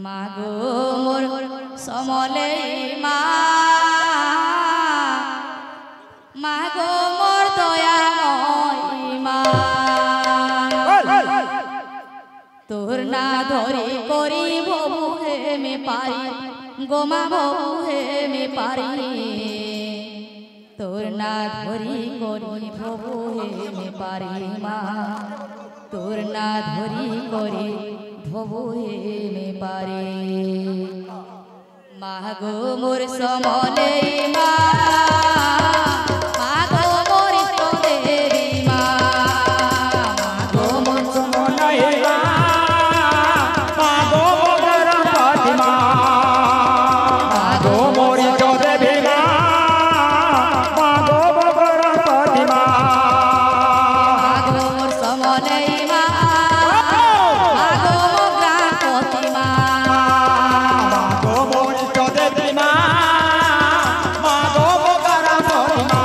মাগো মোর সমলে মা মাগো মোর দয়াময় মা তোর না ধরি করি ববু হে মে পারি গোমা ববু হে মে পারি তোর না ধরি করি ববু হে মে পারি মা তোর না ধরি করি ববু হে মে পারি মাগো মোর সমলে মা মাগো মোর ইষ্টদেবী মা মাগো মোর সমলে মা মাগো মোর প্রতিমা মাগো মোর ইষ্টদেবী মা মাগো মোর প্রতিমা মাগো মোর সমলে মা মাগো মোর গ্রামপতি মা মাগো মোর ইষ্টদেবী মা মাগো মোর প্রতিমা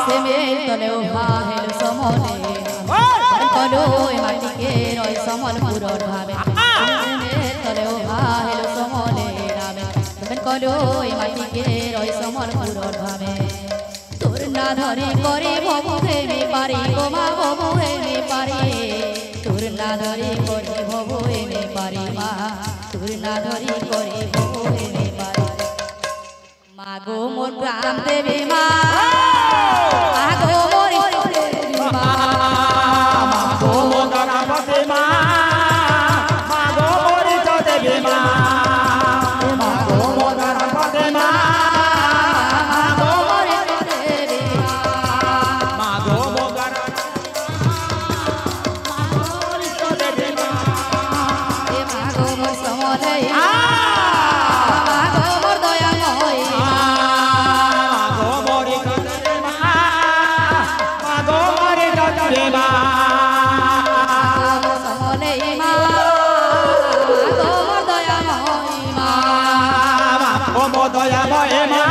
সে মেল তলে উহা হেল সমলে তলো মাটিকে রয় সমলপুরর ভাবে মেল তলে উহা হেল সমলে নামে কলো মাটিকে রয় সমলপুরর ভাবে তোর না ধরে করে ভবু হে মে পারি গোমা ভবু হে মে পারি তোর না ধরে করে ভবু হে মে পারি মা তোর না ধরে করে ভবু হে মে পারি মাগো মোর গ্রাম দেবী মা মাগো মোর ইষ্টদেবী মা মাগো মোর প্রতিমা মাগো মোর ইষ্টদেবী মা মাগো মোর প্রতিমা মাগো মোর ইষ্টদেবী মা মাগো মোর ইষ্টদেবী মা এ মাগো মোর সমলে মাগো মোর দয়াময় মা মাগো মোর ইষ্টদেবী মা মাগো মোর ইষ্টদেবী মা মাগো মোর সমলে মা মাগো মোর দয়াময় মা মাগো মোর দয়াময় মা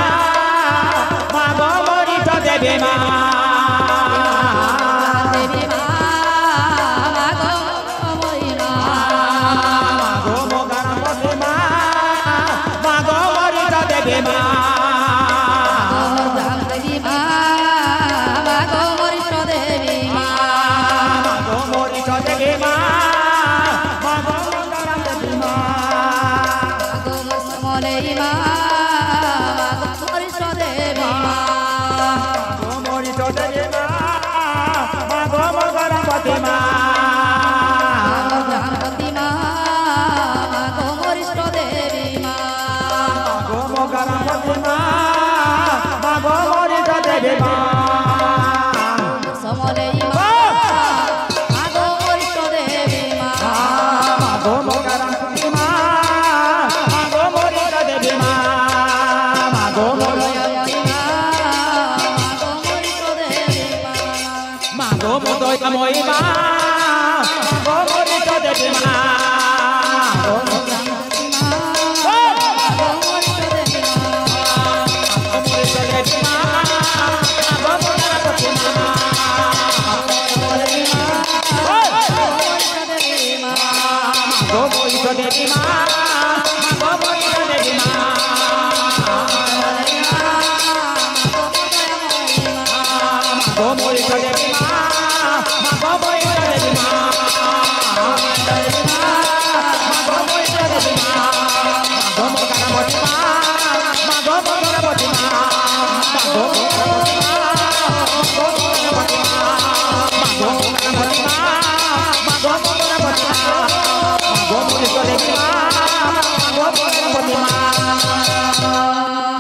মাগো মোর ইষ্টদেবী মা দেবী মা মাগো দয়াময় মা মাগো মোর প্রতিমা মাগো মোর ইষ্টদেবী মা মোর গ্রাম দেবী মা মাগো মোর ইষ্টদেবী মা মাগো মোর ইষ্টদেবী মা মাগো মোর দেবী মা মাগো মোর সমলে মা মাগো মোর ইষ্টদেবী মা মাগো মোর ইষ্টদেবী মা মাগো মোর প্রতিমা মোর গ্রামপতি মা মাগো মোর ইষ্টদেবী মা মাগো মোর প্রতিমা মাগো মোর ইষ্টদেবী মা সমলে মা মাগো মোর ইষ্টদেবী মা মাগো মোর প্রতিমা মাগো মোর ইষ্টদেবী মা মাগো মোর দয়াময়ী মা মাগো মোর ইষ্টদেবী মা মাগো মোর দয়াময়ী মা মাগো মোর ইষ্টদেবী মা মাগো মোর গ্রামপতি মা মাগো মোর ইষ্টদেবী মা ইষ্টদেবী মা মাগো মোর প্রতিমা মাগো মোর ইষ্টদেবী মা মাগো মোর ইষ্টদেবী মা মাগো মোর ইষ্টদেবী মা মাগো মোর ইষ্টদেবী মা মাগো মোর ইষ্টদেবী মা মাগো মোর প্রতিমা মাগো মোর প্রতিমা মাগো মোর প্রতিমা মাগো মোর প্রতিমা মাগো মোর প্রতিমা মাগো মোর প্রতিমা মাগো মোর ইষ্টদেবী মা মাগো মোর প্রতিমা